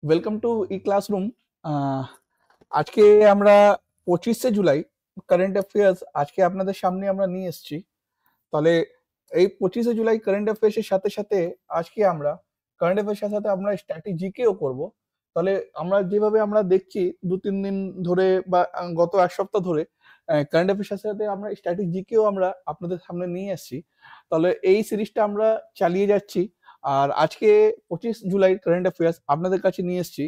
Welcome to E classroom. আজকে আমরা 25শে July current affairs আজকে আপনাদের সামনে আমরা নিয়ে এসেছি। তাহলে এই 25শে জুলাই কারেন্ট অ্যাফেয়ার্সের সাথে সাথে আজকে আমরা কারেন্ট অ্যাফেয়ার্সের সাথে আমরা স্ট্র্যাটেজিকেও করব। তাহলে আমরা যেভাবে আমরা দেখছি 2-3 দিন ধরে বা গত এক সপ্তাহ ধরে কারেন্ট অ্যাফেয়ার্সের সাথে আমরা স্ট্র্যাটেজিকেও আমরা আপনাদের সামনে নিয়ে এসেছি। তাহলে এই সিরিজটা আমরা চালিয়ে যাচ্ছি। আর আজকে 25 জুলাই কারেন্ট অ্যাফেয়ার্স আপনাদের কাছে নিয়ে এসেছি।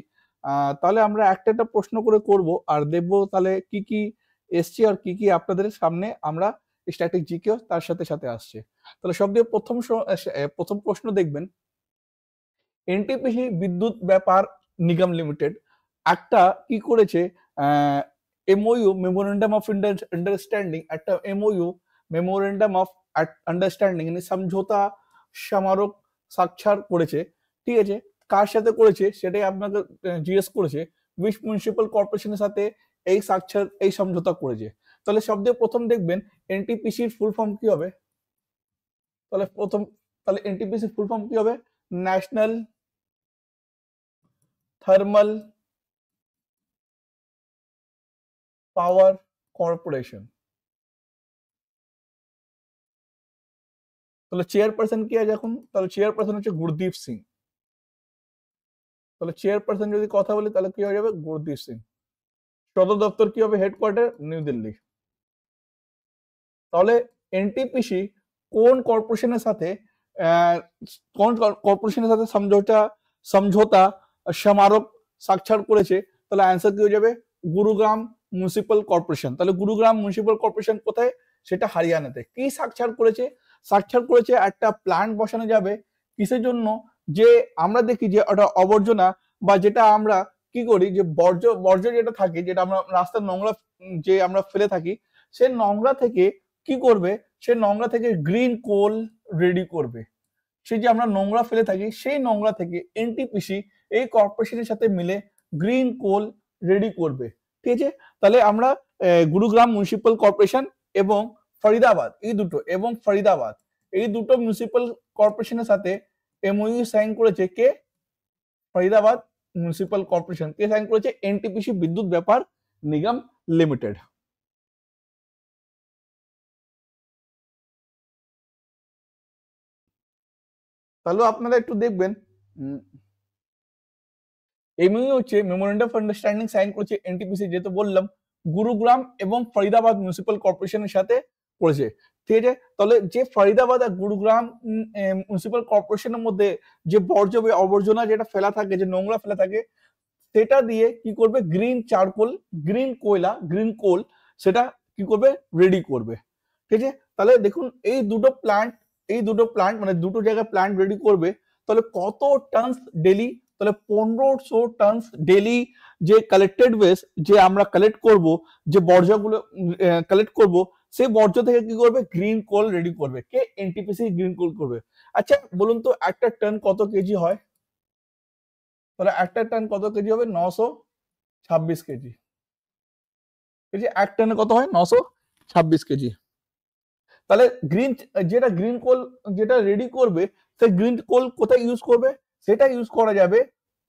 তাহলে আমরা একটা একটা প্রশ্ন করে করব আর দেখবো তাহলে কি কি এসছে আর কি কি আপনাদের সামনে আমরা স্ট্র্যাটেজিকেও তার সাথে সাথে আসছে। তাহলে সব দিয়ে প্রথম প্রশ্ন দেখবেন, এনটিপিসি বিদ্যুৎ ব্যাপার নিগম লিমিটেড একটা কি করেছে, এমওইউ মেমোরেন্ডাম অফ আন্ডারস্ট্যান্ডিং, একটা এমওইউ মেমোরেন্ডাম অফ আন্ডারস্ট্যান্ডিং মানে সমঝোতা স্মারক স্বাক্ষর করেছে। ঠিক আছে, কার সাথে করেছে সেটাই আপনাকে জিজ্ঞেস করেছে। উইচ মিউনিসিপাল কর্পোরেশনের সাথে এই স্বাক্ষর এই সমঝোতা করেছে। তাহলে সব দিয়ে প্রথম দেখবেন এনটিপিসির ফুল ফর্ম কি হবে। তাহলে এনটিপিসির ফুল ফর্ম কি হবে? National thermal power corporation. তাহলে চেয়ারপারসন কি আছে এখন? তাহলে চেয়ারপারসন হচ্ছে গুরদীপ সিং। তাহলে চেয়ারপারসন যদি কথা বলি তাহলে কি হয়ে যাবে? গুরদীপ সিং। সদর দপ্তর কি হবে? Headquarter new Delhi. তাহলে এনটিপিসি কোন কর্পোরেশনের সাথে সমঝোতা স্মারক স্বাক্ষর করেছে? তাহলে অ্যান্সার কি হয়ে যাবে? Gurugram municipal corporation. তাহলে গুরুগ্রাম মিউনিসিপাল কর্পোরেশন কোথায়? সেটা হরিয়ানাতে। কি স্বাক্ষর করেছে? স্বাক্ষর করেছে একটা প্ল্যান্ট বসানো যাবে কিসের জন্য? যে আমরা দেখি যে ওটা আবর্জনা বা যেটা আমরা কি করি যে বর্জ্য যেটা থাকে, যেটা আমরা রাস্তার নোংরা যে আমরা ফেলে থাকি, সে নোংরা থেকে কি করবে? সে নোংরা থেকে গ্রিন কোল রেডি করবে। সেই যে আমরা নোংরা ফেলে থাকি সেই নোংরা থেকে এনটিপিসি এই কর্পোরেশনের সাথে মিলে গ্রিন কোল রেডি করবে। ঠিক আছে, তাহলে আমরা গুরুগ্রাম মিউনিসিপাল কর্পোরেশন এবং ফরিদাবাদ এই দুটো মিউনিসিপাল কর্পোরেশনের সাথে এমওইউ সাইন করেছে কে? Faridabad municipal corporation. কে সাইন করেছে? এনটিপিসি বিদ্যুৎ ব্যাপার নিগম লিমিটেড। তাহলে আপনারা একটু দেখবেন, এমইউ হচ্ছে মেমোরেন্ডাম অফ আন্ডারস্ট্যান্ডিং সাইন করেছে এনটিপিসি, যেহেতু বললাম গুরুগ্রাম এবং ফরিদাবাদ মিউনিসিপাল কর্পোরেশনের সাথে করেছে। ঠিক আছে, তাহলে যে ফরিদাবাদ আর গুরুগ্রাম মিউনিসিপাল কর্পোরেশনের মধ্যে যে আবর্জনা যেটা ফেলা থাকে, যে নোংরা ফেলা থাকে, সেটা দিয়ে কি করবে? গ্রিন চারকোল, গ্রিন কোল সেটা কি করবে? রেডি করবে। ঠিক আছে, তাহলে দেখুন এই দুটো প্ল্যান্ট মানে দুটো জায়গায় প্ল্যান্ট রেডি করবে। তাহলে কত টনস ডেলি? তাহলে 1500 টনস ডেলি যে কালেক্টেড ওয়েস্ট, যে আমরা কালেক্ট করব, যে বর্জ্যগুলো কালেক্ট করব, সেই বর্জ্য থেকে কি করবে? গ্রিন কোল রেডি করবে। কে? এনটিপিসি গ্রিন কোল করবে। আচ্ছা বলুন তো একটা টন কত কেজি হয়? তাহলে একটা টন কত কেজি হবে? 926 কেজি। এক টনে কত হয়? 926 কেজি। তাহলে গ্রিন কোল যেটা রেডি করবে, সেই গ্রিন কোল কোথায় ইউজ করবে? সেটা ইউজ করা যাবে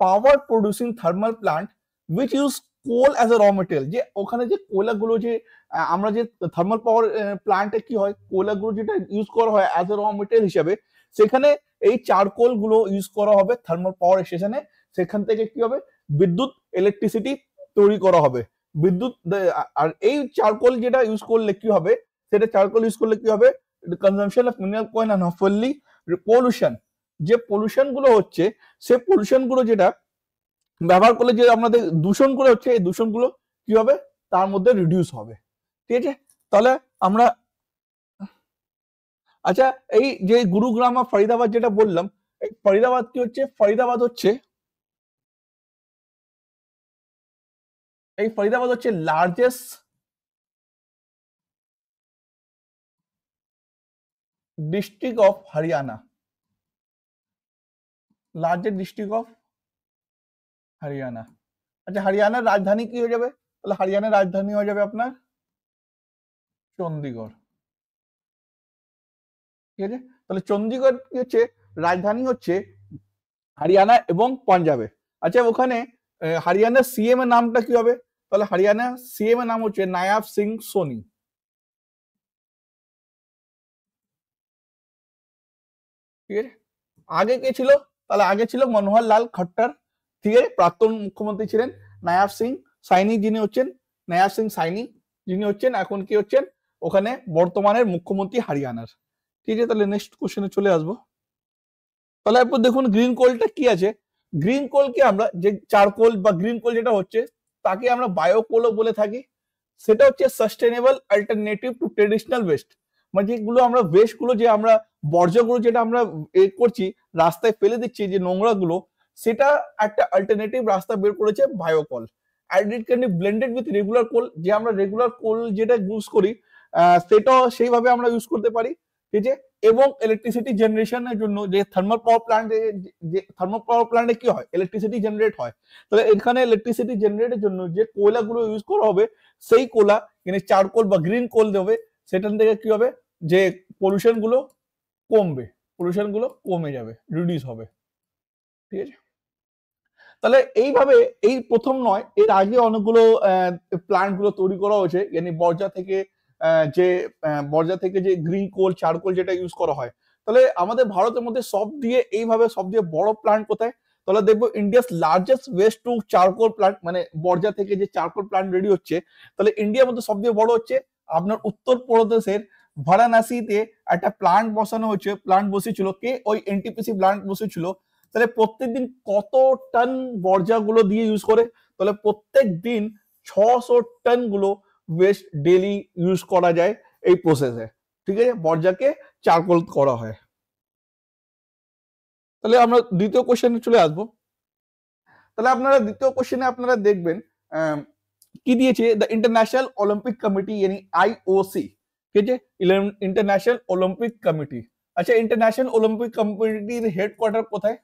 power producing thermal plant which use coal as a raw material. যে ওখানে যে কোয়লাগুলো যে আমরা যে থার্মাল পাওয়ার প্লান্টে কি হয়, কোয়লাগুলো যেটা ইউজ করা হয় অ্যাজ এ র মেটেরিয়াল হিসাবে, সেখানে এই চারকোল গুলো ইউজ করা হবে থার্মাল পাওয়ার স্টেশনে। সেখান থেকে কি হবে? বিদ্যুৎ, ইলেকট্রিসিটি তৈরি করা হবে। আর এই চারকোল যেটা ইউজ করলে কি হবে? সেটা চারকোল ইউজ করলে কি হবে? Consumption of mineral coin and hopefully pollution, যে পলিউশন গুলো হচ্ছে, সে পলিউশন গুলো যেটা ব্যবহার করলে যে আমাদের দূষণ গুলো হচ্ছে, এই দূষণ গুলো কি হবে? তার মধ্যে রিডিউস হবে। ঠিক আছে, তাহলে আমরা আচ্ছা এই যে গুরুগ্রাম আর ফরিদাবাদ যেটা বললাম, এই ফরিদাবাদ কি হচ্ছে? ফরিদাবাদ হচ্ছে লার্জেস্ট ডিস্ট্রিক্ট অফ হরিয়ানা। আচ্ছা হরিয়ানার রাজধানী কি হয়ে যাবে? তাহলে হরিয়ানার রাজধানী হয়ে যাবে আপনার চণ্ডীগড়। ঠিক আছে, তাহলে চণ্ডীগড় কি হচ্ছে? রাজধানী হচ্ছে হরিয়ানা এবং পাঞ্জাবে। আচ্ছা ওখানে হরিয়ানার সিএম এর নামটা কি হবে? তাহলে হরিয়ানা সিএম এর নাম হচ্ছে নায়াব সিং সোনি। ঠিক আছে, আগে কে ছিল? তাহলে আগে ছিল মনোহর লাল খট্টার। ঠিক আছে, প্রাক্তন মুখ্যমন্ত্রী ছিলেন নায়াব সিং সাইনি, যিনি হচ্ছেন নায়াব সিং সাইনি, যিনি হচ্ছেন এখন কি হচ্ছেন ওখানে বর্তমানের মুখ্যমন্ত্রী হরিয়ানার। ঠিক আছে, তাহলে নেক্সট কোশ্চেনে চলে আসবো। তাহলে এরপর দেখুন গ্রিন কোলটা কি আছে। গ্রিন কোলকে আমরা যে চারকোল বা গ্রিন কোল যেটা হচ্ছে তাকে আমরা বায়োকোলও বলে থাকি। সেটা হচ্ছে sustainable alternative to traditional West. মানে যেগুলো আমরা ওয়েস্ট গুলো, যে আমরা বর্জ্যগুলো যেটা আমরা করছি রাস্তায় ফেলে দিচ্ছি, যে নোংরা গুলো, সেটা একটা অল্টারনেটিভ রাস্তা বের করেছে বায়োকল। and it can be blended with regular coal, যে আমরা রেগুলার কোল যেটা ইউজ করি সেটাও সেইভাবে আমরা ইউজ করতে পারি। ঠিক আছে, এবং ইলেকট্রিসিটি জেনারেশনের জন্য যে থার্মাল পাওয়ার প্ল্যান্টে, যে থার্মাল পাওয়ার প্ল্যান্টে কি হয় ইলেকট্রিসিটি জেনারেট হয়, তাহলে এখানে ইলেকট্রিসিটি জেনারেটের জন্য যে কোয়লাগুলো ইউজ করা হবে সেই কোলা মানে চারকোল বা গ্রিন কোল দেবে, সেখান থেকে কি হবে যে পলিউশন গুলো কমবে, পলিউশন গুলো কমে যাবে, রিডিউস হবে। ঠিক আছে, তাহলে এইভাবে এই প্রথম নয়, এর আগে অনেকগুলো প্ল্যান্ট গুলো তৈরি করা হয়েছে, মানে বর্জা থেকে যে বর্জা থেকে যে গ্রিন কোল চারকোল যেটা ইউজ করা হয়। তাহলে আমাদের ভারতের মধ্যে সব দিয়ে এইভাবে সব দিয়ে বড় প্ল্যান্ট কোথায়? তাহলে দেখবো India's largest waste to charcoal plant, মানে বর্জা থেকে যে চারকোল প্ল্যান্ট রেডি হচ্ছে, তাহলে ইন্ডিয়ার মধ্যে সব দিয়ে বড় হচ্ছে আপনার উত্তরপ্রদেশের বারাণসীতে একটা প্ল্যান্ট বসানো হয়েছে, প্ল্যান্ট বসেছিল কে? ওই এনটিপিসি প্ল্যান্ট বসেছিল। তাহলে প্রত্যেকদিন কত টন বর্জা গুলো দিয়ে ইউজ করে? তাহলে প্রত্যেক দিন 600 টন গুলো ওয়েস্ট ডেলি ইউজ করা যায় এই প্রসেসে। ঠিক আছে, বর্জাকে চারকোল করা হয়। তাহলে আমরা দ্বিতীয় কোশ্চেনে চলে আসবো। তাহলে আপনারা দ্বিতীয় কোশ্চেনে আপনারা দেখবেন কি দিয়েছে, দ্য ইন্টারন্যাশনাল অলিম্পিক কমিটি यानी আইওসি। ঠিক আছে, ইন্টারন্যাশনাল অলিম্পিক কমিটি। আচ্ছা ইন্টারন্যাশনাল অলিম্পিক কমিটির হেডকোয়ার্টার কোথায়,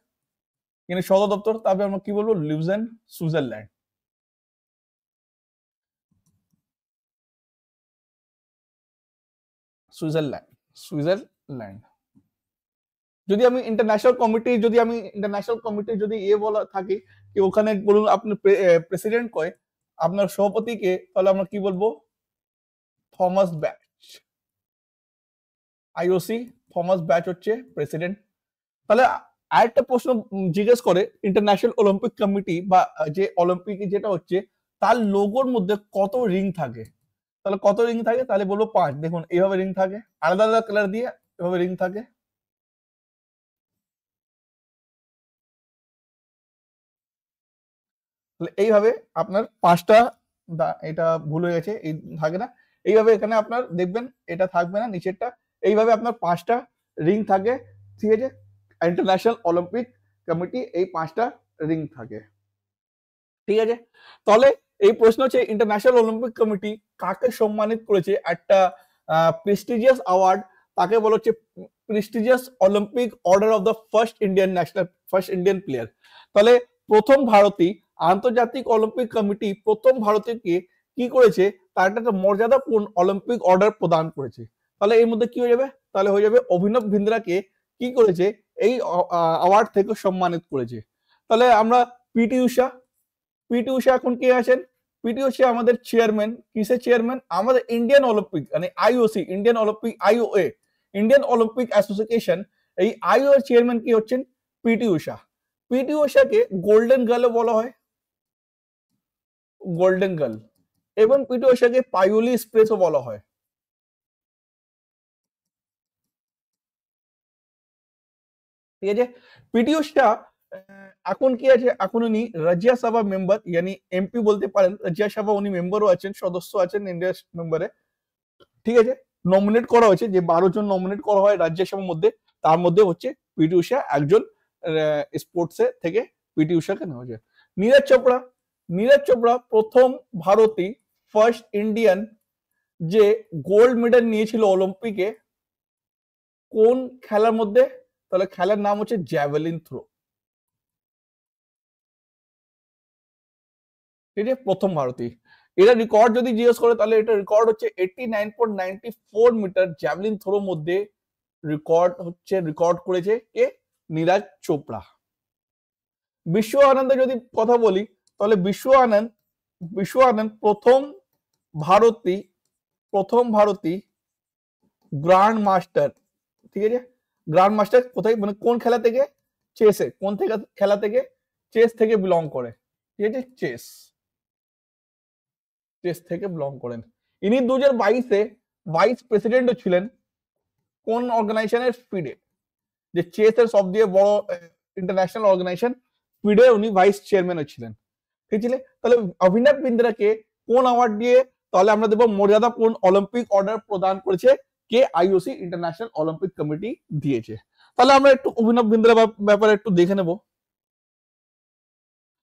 মানে সদর দপ্তর? তারপরে আমরা কি বলবো, লিউজেন, সুইজারল্যান্ড। Switzerland, Switzerland. যদি আমি ইন্টারন্যাশনাল কমিটি যদি বলা থাকে কি ওখানে বলুন আপনি প্রেসিডেন্ট কয়, আপনার সভাপতিকে, তাহলে আমরা কি বলবো, Thomas batch. IOC Thomas batch হচ্ছে প্রেসিডেন্ট। তাহলে আরেকটা প্রশ্ন জিজ্ঞেস করে, ইন্টারন্যাশনাল অলিম্পিক কমিটি বা যে অলিম্পিক যেটা হচ্ছে তার লোগোর মধ্যে কত রিং থাকে? তাহলে কত রিং থাকে? তাহলে বলবো 5। দেখুন এইভাবে রিং থাকে, আলাদা আলাদা কালার দিয়ে এভাবে রিং থাকে। এইভাবে আপনার 5টা, এটা ভুল হয়ে গেছে, এই থাকে না, এইভাবে এখানে আপনার দেখবেন এটা থাকবে না নিচেরটা, এইভাবে আপনার 5টা রিং থাকে। ঠিক আছে, ইন্টারন্যাশনাল অলিম্পিক কমিটি এই 5টা রিং থাকে। ঠিক আছে, তাহলে এই প্রশ্ন হচ্ছে ইন্টারন্যাশনাল অলিম্পিক কমিটি কাকে সম্মানিত করেছে একটা প্রেস্টিজিয়াস অ্যাওয়ার্ড, তাকে বলা হচ্ছে prestigious Olympic order of the first Indian player. তাহলে প্রথম ভারতীয় আন্তর্জাতিক অলিম্পিক কমিটি প্রথম ভারতীয়কে কি করেছে, তার একটা মর্যাদাপূর্ণ অলিম্পিক অর্ডার প্রদান করেছে। তাহলে এর মধ্যে কি হয়ে যাবে? তাহলে হয়ে যাবে অভিনব বিন্দ্রাকে কি করেছে, এই অ্যাওয়ার্ড থেকে সম্মানিত করেছে। তাহলে আমরা পিটি উষা, পিটি উষা এখন কে আছেন? পিটি উষা আমাদের চেয়ারম্যান, কিসের চেয়ারম্যান? আমাদের ইন্ডিয়ান অলিম্পিক মানে IOC, Indian Olympic IOA, Indian Olympic association, এই আইও এর চেয়ারম্যান কি হচ্ছেন? পিটি উষা। পিটি উষাকে গোল্ডেন গার্লও বলা হয়, গোল্ডেন গার্ল, এবং পিটি উষাকে পাইওলি এক্সপ্রেসও বলা হয়। ঠিক আছে, পিটি উষা এখন কি আছে, এখন উনি রাজ্যসভা মেম্বার यानी এমপি বলতে পারেন, রাজ্যসভা উনি মেম্বারও আছেন, সদস্য আছেন ইন্ডিয়ার মেম্বারে। ঠিক আছে, নমিনেট করা হয়েছে, যে 12 জন নমিনেট করা হয় রাজ্যসভার মধ্যে, তার মধ্যে হচ্ছে পিটি উষা একজন স্পোর্টসে থেকে পিটি উষাকে নেওয়া যায়। নীরজ চোপড়া, নীরজ চোপড়া প্রথম ভারতীয়, ফার্স্ট ইন্ডিয়ান যে গোল্ড মেডেল নিয়েছিল অলিম্পিকে, কোন খেলার মধ্যে? তাহলে খেলার নাম হচ্ছে জ্যাভেলিন থ্রো। ঠিক আছে, প্রথম ভারতীয়। এটা রেকর্ড যদি জিজ্ঞেস করে তাহলে এটা রেকর্ড হচ্ছে 89.94 মিটার জ্যাভলিন থ্রোর মধ্যে রেকর্ড করেছে কে? নীরজ চোপড়া। বিশ্ব আনন্দে যদি কথা বলি তাহলে বিশ্ব আনন্দ প্রথম ভারতী গ্র্যান্ড মাস্টার, ঠিক আছে। গ্র্যান্ড মাস্টার কোথায়, মানে কোন খেলা থেকে? চেসে। কোন থেকে খেলা থেকে? চেস থেকে বিলং করে, ঠিক আছে। চেস থেকে বিলং করেন। ইনি 2022-এ ভাইস প্রেসিডেন্টও ছিলেন কোন অর্গানাইজেশনের? স্পিডে, যে চেসের সব দিয়ে বড় ইন্টারন্যাশনাল অর্গানাইজেশন স্পিডে উনি ভাইস চেয়ারম্যানও ছিলেন, ঠিক আছে। তাহলে অভিনব বিন্দ্রাকে কোন অ্যাওয়ার্ড দিয়ে তাহলে আমরা দেবো মর্যাদাপূর্ণ অলিম্পিক অর্ডার প্রদান করেছে? কে? আইওসি, ইন্টারন্যাশনাল অলিম্পিক কমিটি দিয়েছে। তাহলে আমরা একটু অভিনব বিন্দ্রা ব্যাপারে একটু দেখে নেব।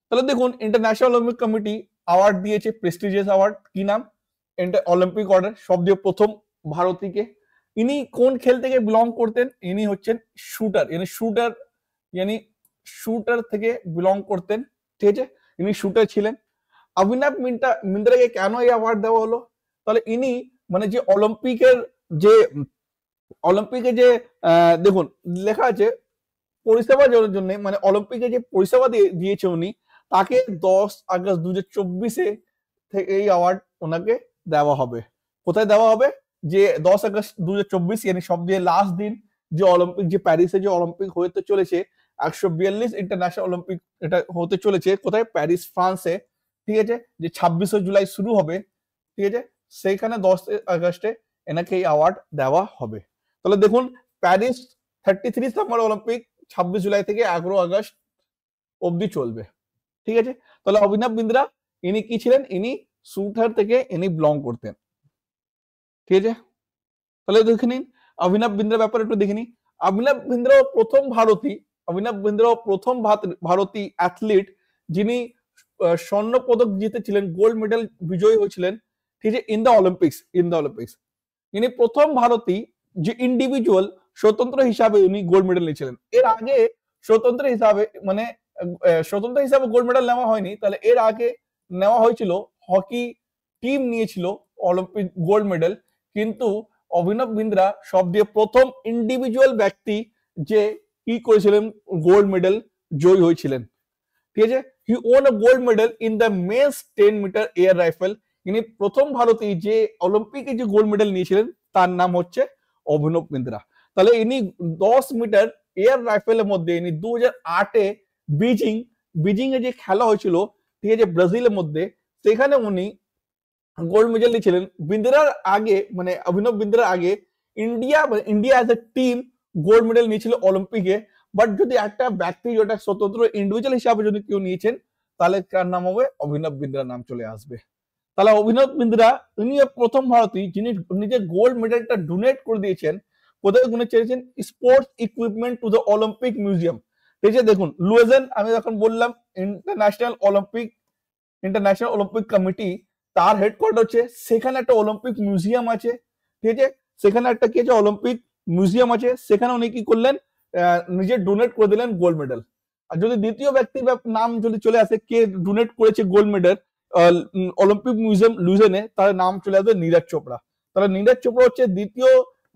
তাহলে দেখুন, ইন্টারন্যাশনাল অলিম্পিক কমিটি অ্যাওয়ার্ড দিয়েছে, প্রেস্টিজিয়াস অ্যাওয়ার্ড, কি নাম? অলিম্পিক অর্ডার, সবচেয়ে প্রথম ভারতীয়কে। ইনি কোন খেল থেকে বিলং করতেন? ইনি হচ্ছেন শুটার, ইনি শুটার থেকে বিলং করতেন, ঠিক আছে। ইনি শুটার ছিলেন। অভিনব বিন্দ্রাকে কেন এই অ্যাওয়ার্ড দেওয়া হলো? তাহলে ইনি মানে যে অলিম্পিকে যে দেখুন লেখা আছে পরিষেবা জন্য, মানে অলিম্পিকে যে পরিষেবা দিয়েছে উনি, তাকে 10 আগস্ট 2024-এ থেকে এই অ্যাওয়ার্ড ওনাকে দেওয়া হবে। কোথায় দেওয়া হবে? যে 10 আগস্ট 2024, yani সব দিয়ে লাস্ট দিন যে অলিম্পিক, যে প্যারিসে যে অলিম্পিক হতে চলেছে, 142 ইন্টারন্যাশনাল অলিম্পিক এটা হতে চলেছে কোথায়? প্যারিস, ফ্রান্সে, ঠিক আছে। যে 26শে জুলাই শুরু হবে, ঠিক আছে। সেইখানে 10 আগস্টে এনাকে এই অ্যাওয়ার্ড দেওয়া হবে। তাহলে দেখুন, প্যারিস 33 সামার অলিম্পিক 26 জুলাই থেকে 11 আগস্ট অবধি চলবে, ঠিক আছে। তাহলে অভিনব বিন্দ্রা ইনি কি ছিলেন? ইনি শুটার থেকে ইনি বিলং করতেন, ঠিক আছে। তাহলে দেখে নিন অভিনব বিন্দ্রার ব্যাপারে একটু দেখে নিন। অভিনব বিন্দ্রা প্রথম ভারতীয় অ্যাথলিট যিনি স্বর্ণ পদক জিতেছিলেন, গোল্ড মেডেল বিজয়ী হয়েছিলেন, ঠিক আছে, ইন দ্য অলিম্পিক্স। ইনি প্রথম ভারতীয় যে ইন্ডিভিজুয়াল স্বতন্ত্র হিসাবে উনি গোল্ড মেডেল নিয়েছিলেন। এর আগে স্বতন্ত্র হিসাবে গোল্ড মেডেল নেওয়া হয়নি। তাহলে এর আগে নেওয়া হয়েছিল, হকি টিম নিয়েছিল অলিম্পিক গোল্ড মেডেল, কিন্তু অভিনব বিন্দ্রা সব দিয়ে প্রথম ইন্ডিভিজুয়াল ব্যক্তি যে কি করেছিলেন, গোল্ড মেডেল জয়ী হয়েছিলেন, ঠিক আছে। He won a gold medal in the men's 10 metre air rifle. ইনি প্রথম ভারতীয় যে অলিম্পিকে যে গোল্ড মেডেল নিয়েছিলেন, তার নাম হচ্ছে অভিনব বিন্দ্রা। তাহলে ইনি 10 মিটার এয়ার রাইফেলের মধ্যে ইনি 2008-এ বিজিং এ যে খেলা হয়েছিল, ঠিক আছে, ব্রাজিলের মধ্যে, সেখানে উনি গোল্ড মেডেল নিয়েছিলেন। বিন্দ্রার আগে, মানে অভিনব বিন্দ্রার আগে India as a team gold medal নিয়েছিল অলিম্পিকে। বাট যদি একটা ব্যক্তি যেটা স্বতন্ত্র ইন্ডিভিজুয়াল হিসাবে যদি কেউ নিয়েছেন, তাহলে কার নাম হবে? অভিনব বিন্দ্রার নাম চলে আসবে। তাহলে অভিনব বিন্দ্রা উনি প্রথম ভারতীয় যিনি নিজের গোল্ড মেডেলটা ডোনেট করে দিয়েছেন। কোথায় ডোনেট করেছেন? Sports equipment to the Olympic museum, ঠিক আছে। দেখুন লুয়েজেন, আমি যখন বললাম ইন্টারন্যাশনাল অলিম্পিক কমিটি, তার হেডকোয়ার্টার হচ্ছে সেখানে, একটা অলিম্পিক মিউজিয়াম আছে, ঠিক আছে। সেখানে একটা কি আছে? অলিম্পিক মিউজিয়াম আছে। সেখানে উনি কি করলেন? নিজে ডোনেট করে দিলেন গোল্ড মেডেল। আর যদি দ্বিতীয় ব্যক্তির নাম যদি চলে আসে কে ডোনেট করেছে গোল্ড মেডেল অলিম্পিক মিউজিয়াম লুজেনে, তার নাম চলে আসবে নীরজ চোপড়া। তাহলে নীরজ চোপড়া হচ্ছে দ্বিতীয়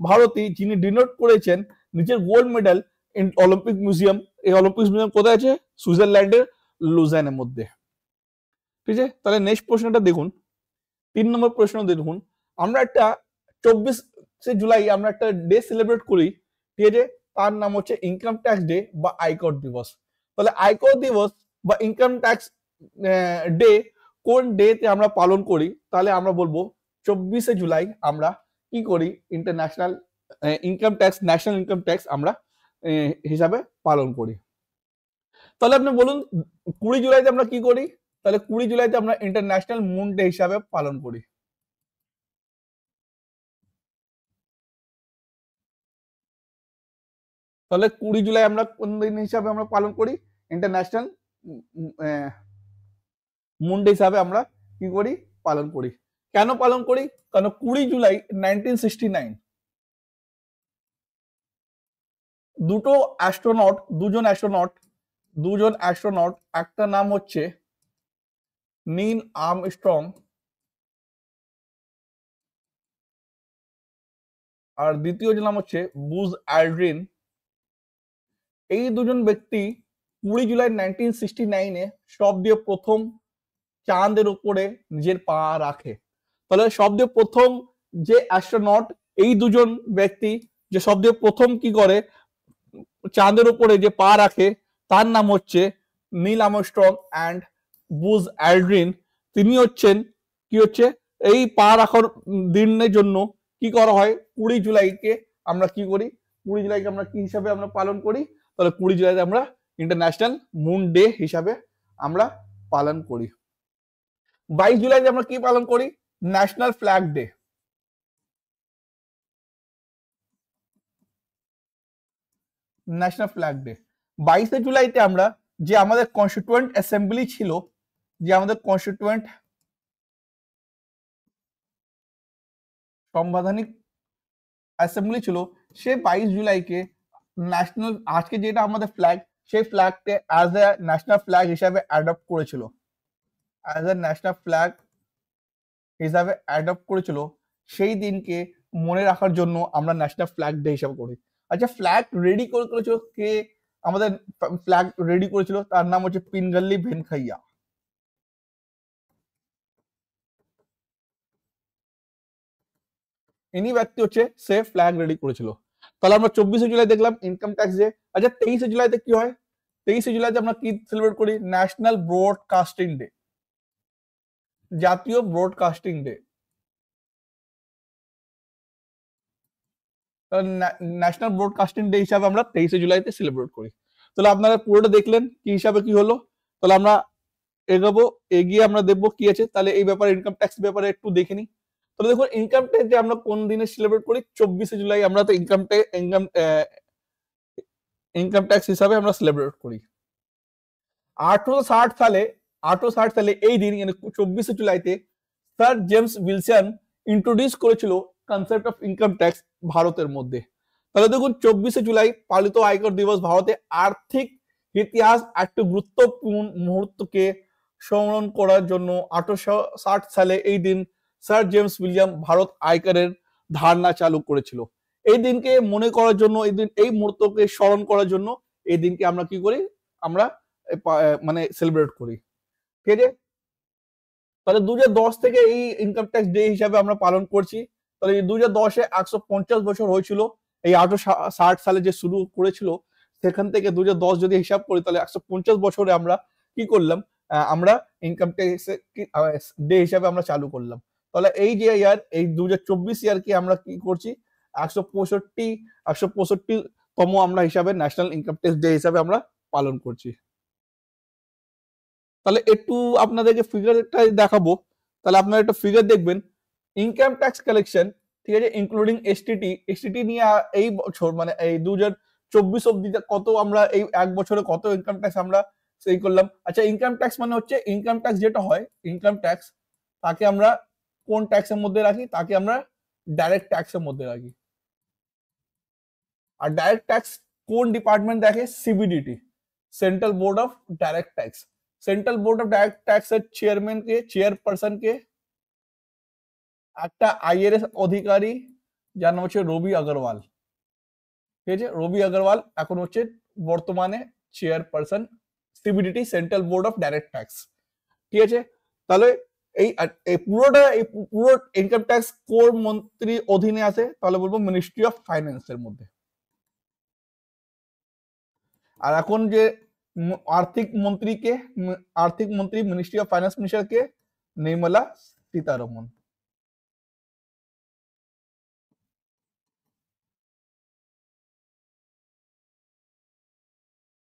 ভারতীয় যিনি ডোনেট করেছেন নিজের গোল্ড মেডেল অলিম্পিক মিউজিয়াম। এই অলিম্পিক মিউজিয়াম কোথায় আছে? সুইজারল্যান্ডের লুজেনের মধ্যে, ঠিক আছে। তাহলে নেক্সট প্রশ্নটা দেখুন, 3 নম্বর প্রশ্ন দেখুন। আমরা একটা 24শে জুলাই আমরা একটা ডে সেলিব্রেট করি, ঠিক আছে, তার নাম হচ্ছে ইনকাম ট্যাক্স ডে বা আয়কর দিবস। তাহলে আয়কর দিবস বা ইনকাম ট্যাক্স ডে কোন ডেতে আমরা পালন করি? তাহলে আমরা বলবো 24শে জুলাই আমরা কি করি? ন্যাশনাল ইনকাম ট্যাক্স আমরা হিসাবে পালন করি। তাহলে আপনি বলুন 20 জুলাইতে আমরা কি করি? তাহলে 20 জুলাইতে আমরা ইন্টারন্যাশনাল মুন ডে হিসাবে পালন করি। তাহলে 20 জুলাই আমরা কোন দিন হিসাবে আমরা পালন করি? ইন্টারন্যাশনাল মুন ডে হিসাবে আমরা কি করি? পালন করি। কেন পালন করি? কারণ 20 জুলাই 1969 দুজন অ্যাস্ট্রোনট, একটা নাম হচ্ছে নীল আর্মস্ট্রং আর দ্বিতীয় নাম হচ্ছে বুজ অ্যালড্রিন। এই দুজন ব্যক্তি 20 জুলাই 1969 সব দিয়ে প্রথম চাঁদের উপরে নিজের পা রাখে। তাহলে সব দিয়ে প্রথম যে অ্যাস্ট্রোনট, এই দুজন ব্যক্তি যে সব দিয়ে প্রথম কি করে চাঁদের উপরে যে পা রাখে, তার নাম হচ্ছে নীল আর্মস্ট্রং অ্যান্ড বুজ অ্যালড্রিন। তিনি হচ্ছেন কি হচ্ছে এই পা রাখার দিনের জন্য কি করা হয়, 20 জুলাইকে আমরা কি করি, 20 জুলাইকে আমরা কি হিসাবে আমরা পালন করি, তাহলে 20 জুলাইতে আমরা ইন্টারন্যাশনাল মুন ডে হিসাবে আমরা পালন করি। 22 জুলাইতে আমরা কি পালন করি, national flag day. National flag day 22 জুলাইতে আমরা যে আমাদের কনস্টিটিউয়েন্ট অ্যাসেম্বলি ছিল, যে আমাদের কনস্টিটিউয়েন্ট সাংবিধানিক অ্যাসেম্বলি ছিল, সে 22 জুলাইকে ন্যাশনাল, আজকে যেটা আমাদের ফ্ল্যাগ, সেই ফ্ল্যাগকে অ্যাজ এ ন্যাশনাল ফ্ল্যাগ হিসাবে অ্যাডপ্ট করেছিল, অ্যাজ এ ন্যাশনাল ফ্ল্যাগ হিসাবে অ্যাডপ্ট করেছিল। সেই দিনকে মনে রাখার জন্য আমরা ন্যাশনাল ফ্ল্যাগ ডে হিসাবে করি। আচ্ছা, ফ্ল্যাগ রেডি করেছিল কে, আমাদের ফ্ল্যাগ রেডি করেছিল তার নাম হচ্ছে পিনগল্লি ভেনকাইয়া। ইনি ব্যক্তি হচ্ছে সে ফ্ল্যাগ রেডি করেছিল। তাহলে আমরা 24 জুলাই দেখলাম ইনকাম ট্যাক্স ডে। আচ্ছা, 23 জুলাইতে কি হয়, 23 জুলাইতে আমরা কি সেলিব্রেট করি, ন্যাশনাল ব্রডকাস্টিং ডে, জাতীয় broadcasting day. National broadcasting day হিসাবে আমরা 23 জুলাইতে সেলিব্রেট করি। তাহলে আপনারা পুরোটা দেখলেন কি হিসাবে কি হলো। তাহলে আমরা এগোবো, এগিয়ে আমরা দেখবো কি আছে। তাহলে এই ব্যাপারে ইনকাম ট্যাক্স ব্যাপারে একটু দেখে নিই। তাহলে দেখুন, ইনকাম ট্যাক্স যে আমরা কোন দিনে সেলিব্রেট করি, 24 জুলাই আমরা তো ইনকাম ট্যাক্স হিসাবে আমরা সেলিব্রেট করি। 1860 সালে এই দিন 24 জুলাইতে স্যার জেমস উইলসন ইন্ট্রোডিউস করেছিল কনসেপ্ট অফ ইনকাম ট্যাক্স ভারতের মধ্যে। তাহলে দেখুন, 24 জুলাই পালিত আয়কর দিবস ভারতে আর্থিক ইতিহাস একটি গুরুত্বপূর্ণ মুহূর্তকে স্মরণ করার জন্য 1860 সালে এই দিন স্যার জেমস উইলিয়াম ভারত আয়করের ধারণা চালু করেছিল। এই দিনকে মনে করার জন্য, এই মুহূর্তকে স্মরণ করার জন্য এই দিনকে আমরা কি করি, আমরা মানে সেলিব্রেট করি। ঠিক আছে, তাহলে 2010 থেকে এই ইনকাম ট্যাক্স ডে হিসাবে আমরা পালন করছি। তাহলে 2010-এ 150 বছর হয়েছিল, এই 1860 সালে যে শুরু করেছিল সেখান থেকে 2010 যদি হিসাব করি, তাহলে 150 বছরে আমরা কি করলাম, আমরা ইনকাম ট্যাক্স ডে হিসাবে আমরা চালু করলাম। তাহলে এই যে ইয়ার, এই 2024 ইয়ারকে আমরা কি করছি, 165তম আমরা হিসাবে ন্যাশনাল ইনকাম ট্যাক্স ডে হিসাবে আমরা পালন করছি। তাহলে একটু আপনাদেরকে ফিগারটা দেখাবো। তাহলে আপনারা একটা ফিগার দেখবেন, ইনকাম ট্যাক্স কালেকশন, ঠিক আছে, ইনক্লুডিং এসটিটি নিয়ে এই বছর মানে এই 2024 অব্দি কত আমরা এই এক বছরে কত ইনকাম ট্যাক্স আমরা সেই করলাম। আচ্ছা, ইনকাম ট্যাক্স মানে হচ্ছে ইনকাম ট্যাক্স যেটা হয়, ইনকাম ট্যাক্স তাকে আমরা কোন ট্যাক্সের মধ্যে রাখি, তাকে আমরা ডাইরেক্ট ট্যাক্সের মধ্যে রাখি। আর ডাইরেক্ট ট্যাক্স কোন ডিপার্টমেন্ট দেখে, সিবিডিটি, central board of direct tax. Central board of direct ট্যাক্সের চেয়ারপারসন কে, একটা আইআরএস অধিকারী যার নাম হচ্ছে রবি আগরওয়াল। ঠিক আছে, রবি আগরওয়াল এখন হচ্ছে বর্তমানে chairperson সিবিডিটি, central board of direct tax. ঠিক আছে, তাহলে এই পুরো ইনকাম ট্যাক্স কোন মন্ত্রীর অধীনে আছে, তাহলে বলবো মিনিস্ট্রি অফ ফাইন্যান্সের মধ্যে। আর এখন যে আর্থিক মন্ত্রী মিনিস্ট্রি অফ ফাইন্যান্স মিনিস্টার কে, নির্মলা সীতারমন।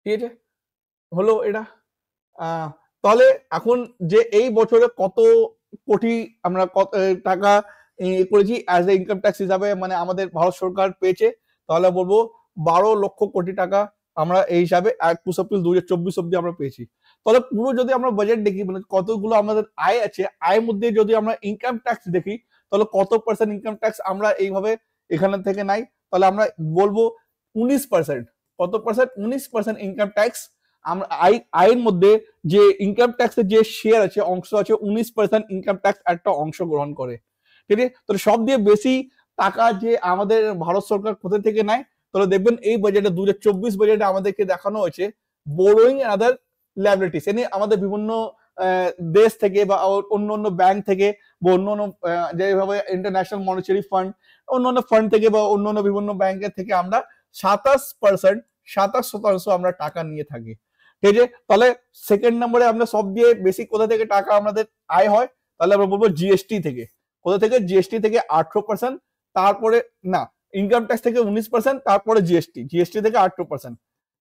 ঠিক আছে, হলো এটা। তাহলে এখন যে এই বছরে কত কোটি আমরা কত টাকা করেছি অ্যাজ এ ইনকাম ট্যাক্স হিসাবে, মানে আমাদের ভারত সরকার পেয়েছে, তাহলে বলবো 12 লক্ষ কোটি টাকা আমরা এই হিসাবে 21 এপ্রিল 2024 অব্দি আমরা পেয়েছি। তাহলে পুরো যদি আমরা বাজেট দেখি, মানে কতগুলো আমাদের আয় আছে, আয়ের মধ্যে যদি আমরা ইনকাম ট্যাক্স দেখি, তাহলে কত পার্সেন্ট ইনকাম ট্যাক্স আমরা এইভাবে এখানে থেকে নাই, তাহলে আমরা বলবো 19%। কত পার্সেন্ট, 19% ইনকাম ট্যাক্স আমরা আয়ের মধ্যে যে ইনকাম ট্যাক্সের যে শেয়ার আছে, অংশ আছে, 19% ইনকাম ট্যাক্স একটা অংশ গ্রহণ করে। ঠিক আছে, তাহলে সব দিয়ে বেশি টাকা যে আমাদের ভারত সরকার কোথা থেকে নেয়, তাহলে দেখবেন এই বাজেটে 2024 বাজেটে আমাদেরকে দেখানো হয়েছে বোরোইং আদার লায়াবিলিটিস, এনে আমাদের বিভিন্ন দেশ থেকে বা অন্য অন্য ব্যাংক থেকে বা অন্য অন্য যেভাবে ইন্টারন্যাশনাল মনিটারি ফান্ড, অন্য অন্য ফান্ড থেকে বা অন্য অন্য বিভিন্ন ব্যাংকের থেকে আমরা 27% আমরা টাকা নিয়ে থাকি। ঠিক আছে, তাহলে সেকেন্ড নম্বরে আমরা সব দিয়ে বেশি কোথা থেকে টাকা আমাদের আয় হয়, তাহলে আমরা বলবো জিএসটি থেকে। কোথা থেকে? জিএসটি থেকে 18%, তারপরে না ইনকাম ট্যাক্স থেকে 19%, তারপরে জিএসটি থেকে 18%।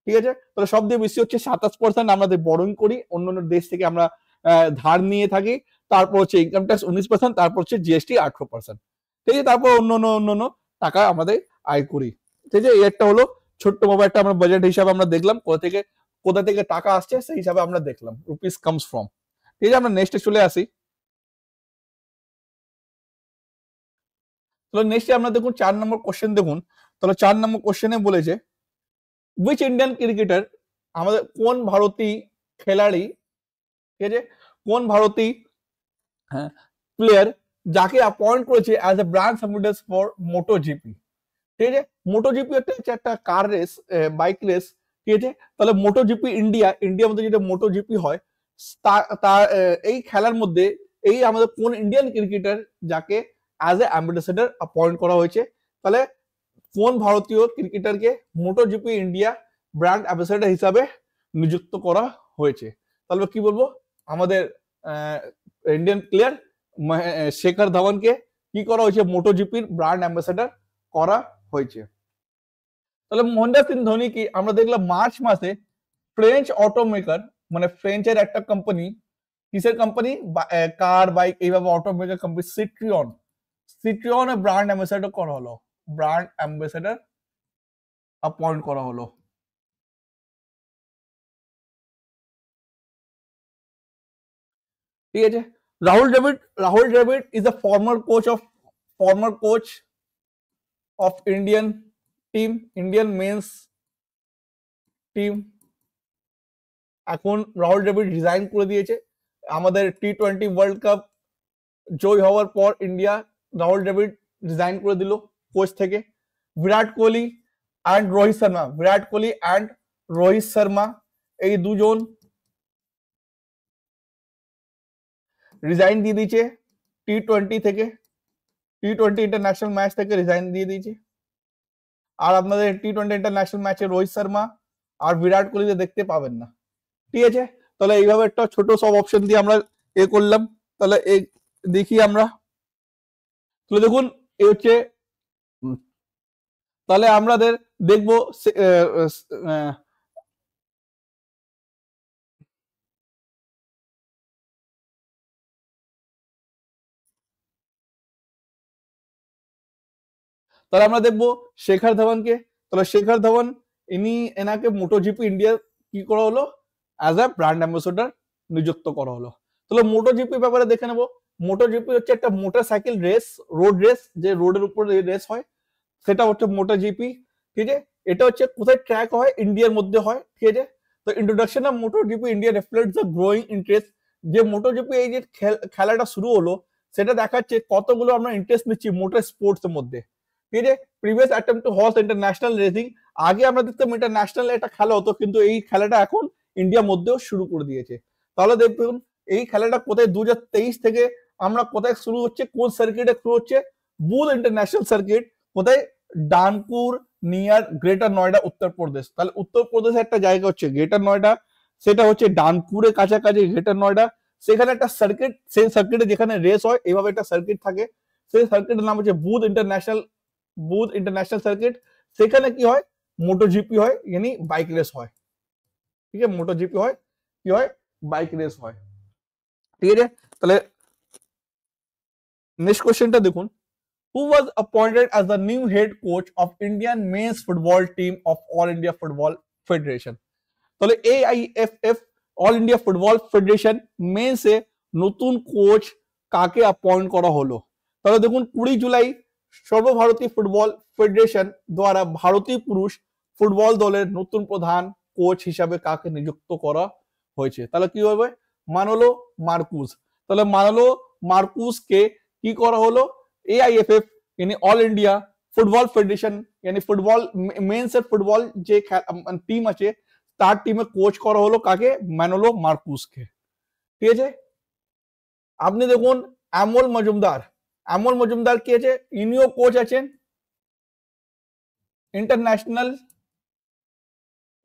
ঠিক আছে, তাহলে সব দিয়ে বেশি হচ্ছে 27% আমাদের বরং করি, অন্য অন্য দেশ থেকে আমরা ধার নিয়ে থাকি, তারপর হচ্ছে ইনকাম ট্যাক্স 19%, তারপর হচ্ছে জিএসটি 18%। ঠিক আছে, তারপর অন্য অন্য টাকা আমাদের আয় করি। ঠিক আছে, এই একটা হলো ছোট্ট ভাবে একটা আমরা বাজেট হিসাবে আমরা দেখলাম কোথা থেকে টাকা আসছে, সেই হিসাবে আমরা দেখলাম রুপিস কামস ফ্রম। ঠিক আছে, আমরা নেক্সটে চলে আসি। তাহলে নেক্সটে আমরা দেখুন 4 নম্বর কোশ্চেন দেখুন। তাহলে 4 নম্বর কোশ্চেনে বলেছে উইচ ইন্ডিয়ান ক্রিকেটার, আমাদের কোন ভারতীয় খেলাড়ি, ঠিক আছে, কোন ভারতীয় প্লেয়ার যাকে অ্যাপয়েন্ট করেছে as a brand ambassador for Moto GP. ঠিক আছে, মোটো জিপি হচ্ছে একটা কার রেস, বাইক রেস। ঠিক আছে, তাহলে মোটো জিপি ইন্ডিয়ার মধ্যে যেটা মোটো জিপি হয়, তার এই খেলার মধ্যে এই আমাদের কোন ইন্ডিয়ান ক্রিকেটার যাকে অ্যাজ এ অ্যাম্বাসেডর অ্যাপয়েন্ট করা হয়েছে, তাহলে কোন ভারতীয় ক্রিকেটারকে মোটো জিপি ইন্ডিয়া ব্র্যান্ড অ্যাম্বাসেডর হিসাবে নিযুক্ত করা হয়েছে? তাহলে কি বলবো, আমাদের ইন্ডিয়ান প্লেয়ার শেখর ধাওয়ানকে কি করা হয়েছে, মোটো জিপির ব্র্যান্ড অ্যাম্বাসেডর করা হয়েছে। তাহলে মহেন্দ্র সিং ধোনি কি আমরা দেখলাম মার্চ মাসে ফ্রেঞ্চ অটোমেকার, মানে ফ্রেঞ্চের একটা কোম্পানি, কিসের কোম্পানি, কার বাইক এইভাবে automaker company Citroen brand ambassador করা হলো, ব্র্যান্ড অ্যাম্বাসেডর অ্যাপয়েন্ট করা হলো। ঠিক আছে, Rahul Dravid is a former coach of Indian men's team. এখন রাহুল দ্রাবিড় রিজাইন করে দিয়েছে। আমাদের T20 ওয়ার্ল্ড কাপ জয় হওয়ার পর রাহুল দ্রাবিড় রিজাইন করে দিল কোচ থেকে। বিরাট কোহলি অ্যান্ড রোহিত শর্মা এই দুজন রিজাইন দিয়ে দিয়েছে T20 ইন্টারন্যাশনাল ম্যাচ থেকে রিজাইন দিয়ে দিয়েছে। আর আপনাদের T20 ইন্টারন্যাশনাল ম্যাচে রোহিত শর্মা আর বিরাট কোহলি দেখতে পাবেন না। ঠিক আছে, তাহলে এইভাবে একটা ছোট সব অপশন দিয়ে আমরা করলাম। তাহলে দেখি আমরা, তাহলে দেখুন এই হচ্ছে, তাহলে আমাদের দেখবো তাহলে আমরা দেখবো শেখর ধাওয়ানকে। তাহলে শেখর ধাওয়ান এনাকে মোটো জিপি ইন্ডিয়া কি করা হলো, অ্যাজ এ ব্র্যান্ড অ্যাম্বাসেডর নিযুক্ত করা হলো। তাহলে মোটো জিপি ব্যাপারে দেখে নেবো। মোটো জিপি হচ্ছে একটা মোটরসাইকেল রেস, রোড রেস, যে রোডের উপর রেস হয়, সেটা হচ্ছে মোটো জিপি। ঠিক আছে, এটা হচ্ছে কোথায় ট্র্যাক হয়, ইন্ডিয়ার মধ্যে হয়। ঠিক আছে, তো introduction of Moto GP India reflects the growing interest. যে মোটো জিপি এই যে খেলাটা শুরু হলো, সেটা দেখাচ্ছে কতগুলো আমরা ইন্টারেস্ট নিচ্ছি মোটর স্পোর্টস এর মধ্যে। ঠিক আছে, previous attempt two horse international racing, আগে আমরা দেখতাম ইন্টারন্যাশনাল একটা খেলা হতো, কিন্তু এই খেলাটা এখন ইন্ডিয়ার মধ্যেও শুরু করে দিয়েছে। তাহলে দেখুন এই খেলাটা কোথায় 2023 থেকে আমরা কোথায় শুরু হচ্ছে, কোন সার্কিটে শুরু হচ্ছে, বুল ইন্টারন্যাশনাল সার্কিট, কোথায়, ডানপুর নিয়ার গ্রেটার নয়ডা, উত্তরপ্রদেশ। তাহলে উত্তরপ্রদেশে একটা জায়গা হচ্ছে গ্রেটার নয়ডা, সেটা হচ্ছে ডানপুরের কাছাকাছি গ্রেটার নয়ডা। সেখানে একটা সার্কিট, সেই সার্কিটে যেখানে রেস হয়, এইভাবে একটা সার্কিট থাকে, সেই সার্কিটের নাম হচ্ছে বুল ইন্টারন্যাশনাল সার্কিট। সেখানে কি হয়, মোটো জিপি হয়, यानी বাইক রেস হয়। ঠিক আছে, মোটো জিপি হয়, কি হয়, বাইক রেস হয়। ঠিক আছে, তাহলে নেক্সট কোশ্চেনটা দেখুন, who was appointed as the new head coach of Indian men's football team of All India Football Federation? তাহলে AIFF all India football federation মেন্সে নতুন কোচ কাকে অ্যাপয়েন্ট করা হলো? তাহলে দেখুন 20 জুলাই সর্বভারতীয় ফুটবল ফেডারেশন দ্বারা ভারতীয় পুরুষ ফুটবল দলের নতুন প্রধান কোচ হিসাবে কাকে নিযুক্ত করা হয়েছে? তাহলে কি হবে, মানোলো মার্কুস। তাহলে মানোলো মার্কুসকে কি করা হলো, AIFF यानी অল ইন্ডিয়া ফুটবল ফেডারেশন यानी ফুটবল মেন্স এর ফুটবল যে টিম আছে, তার টিমে কোচ করা হলো কাকে? ম্যানোলো মার্কুসকে। ঠিক আছে, আপনি দেখুন আমল মজুমদার কি আছে? ইনিও কোচ আছেন international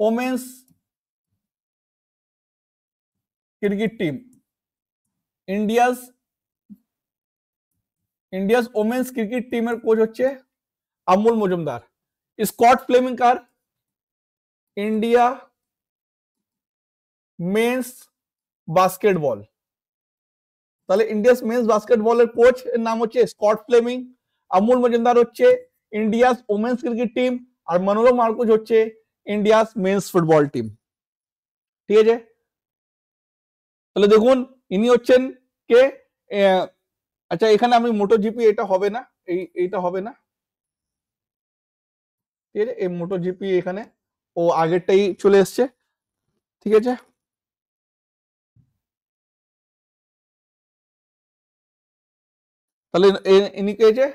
women's cricket team, India's women's cricket টিমের কোচ হচ্ছে আমল মজুমদার। স্কট ফ্লেমিং কার? India men's basketball. তাহলে ইন্ডিয়াস মেন্স বাস্কেটবলের কোচ এর নাম হচ্ছে স্কট ফ্লেমিং, আমুল মজুমদার হচ্ছে ইন্ডিয়াস ওমেন্স ক্রিকেট টিম, আর ম্যানোলো মার্কুস হচ্ছে ইন্ডিয়াস মেন্স ফুটবল টিম। ঠিক আছে, তাহলে দেখুন ইনি হচ্ছেন কে? আচ্ছা, এখানে আমি মোটো জিপি এটা হবে না, এইটা হবে না। ঠিক আছে, এই মোটো জিপি এখানে ও আগেরটাই চলে এসছে। ঠিক আছে, তাহলে ইনি কে আছে?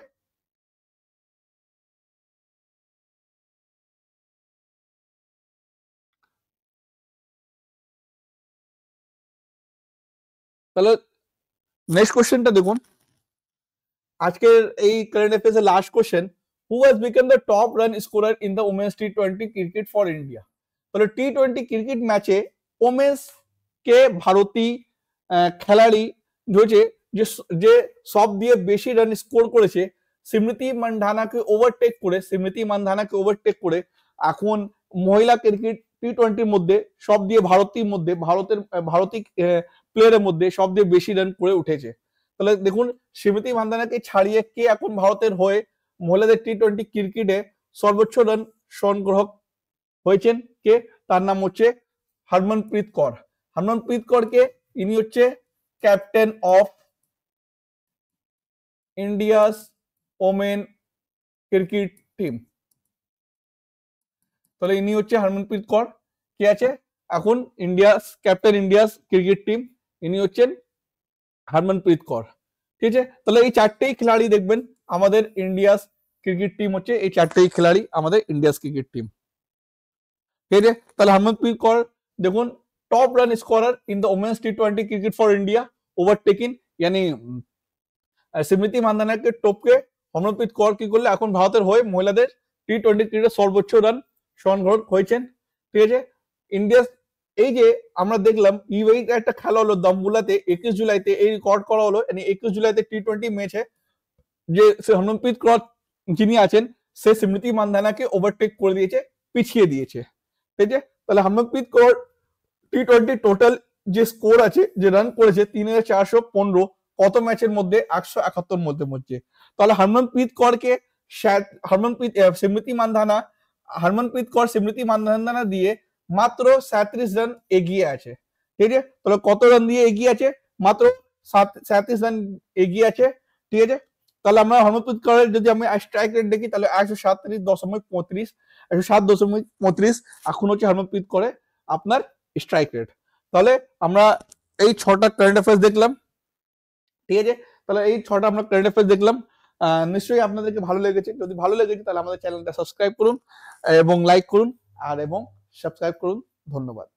তাহলে নেক্সট কোশ্চেনটা দেখুন, আজকের এই কারেন্ট অ্যাফেয়ার্স এর last question, who has become the top run scorer in the women's T20 cricket for India? তাহলে টি20 ক্রিকেট ম্যাচে ওমেন্স কে ভারতীয় খেলাড়ি হয়েছে যে সব দিয়ে বেশি রান স্কোর করেছে, স্মৃতি মান্ধানাকে ওভারটেক করে এখন মহিলা ক্রিকেট টি20 মধ্যে সব দিয়ে ভারতীয় প্লেয়ারের মধ্যে সব দিয়ে বেশি রান করে উঠেছে। তাহলে দেখুন স্মৃতি মান্ধানাকে ছাড়িয়ে কে এখন ভারতের হয়ে মহিলাদের টি20 ক্রিকেটে সর্বোচ্চ রান সংগ্রহ হয়েছেন? কে? তার নাম হচ্ছে হরমনপ্রীত কৌর কে? ইনি হচ্ছে captain of India's women cricket team. তাহলে ইনি হচ্ছে হরমনপ্রীত কৌর, কে আছে এখন ক্যাপ্টেন ইন্ডিয়াস ক্রিকেট টিম, ইনি হচ্ছেন হরমনপ্রীত কৌর। ঠিক আছে, তাহলে এই চারটেই খেলাড়ি দেখবেন আমাদের ইন্ডিয়াস ক্রিকেট টিম হচ্ছে, এই চারটেই খেলাড়ি আমাদের ইন্ডিয়াস ক্রিকেট টিম। ঠিক আছে, তাহলে হরমনপ্রীত কৌর দেখুন top run scorer in the women's T20 cricket for India, overtaking, यानी স্মৃতি মান্ধানাকে টপকে হরমনপ্রীত কৌর কি করলে এখন ভারতের হয়ে মহিলাদের টি20 ক্রিকেটে সর্বোচ্চ রান সংগ্রহ হয়েছেন। ঠিক আছে, ইন্ডিয়া এই যে আমরা দেখলাম ইউএই একটা খেলা হলো দম্বুলাতে 21 জুলাইতে, এই রেকর্ড করা হলো, यानी 21 জুলাইতে টি20 ম্যাচে যে হরমনপ্রীত কৌর যিনি আছেন সে স্মৃতি মান্ধানাকে ওভারটেক করে দিয়েছে, পিছিয়ে দিয়েছে। ঠিক আছে, তাহলে হরমনপ্রীত কৌর টি20 টোটাল যে স্কোর আছে, যে রান করেছে 3415 কত ম্যাচের মধ্যে? 171 মধ্যে। তাহলে হরমনপ্রীত কৌরকে স্মৃতি মান্ধানা দিয়ে মাত্র 37 রান এগিয়ে আছে। ঠিক আছে, তাহলে কত রান দিয়ে এগিয়ে আছে? মাত্র 37 রান এগিয়ে আছে। ঠিক আছে, তাহলে আমরা হরমনপ্রীত কৌরের যদি আমি স্ট্রাইক রেট দেখি তাহলে 137.35 এখন হচ্ছে হরমনপ্রীত কৌরের আপনার স্ট্রাইক রেট। তাহলে আমরা এই 6টা কারেন্ট অ্যাফেয়ার্স দেখলাম। ঠিক আছে, তাহলে এই 6টা আমরা কারেন্ট অ্যাফেয়ার্স দেখলাম, নিশ্চয়ই আপনাদেরকে ভালো লেগেছে। যদি ভালো লেগেছে তাহলে আমাদের চ্যানেলটা সাবস্ক্রাইব করুন এবং লাইক করুন এবং সাবস্ক্রাইব করুন। ধন্যবাদ।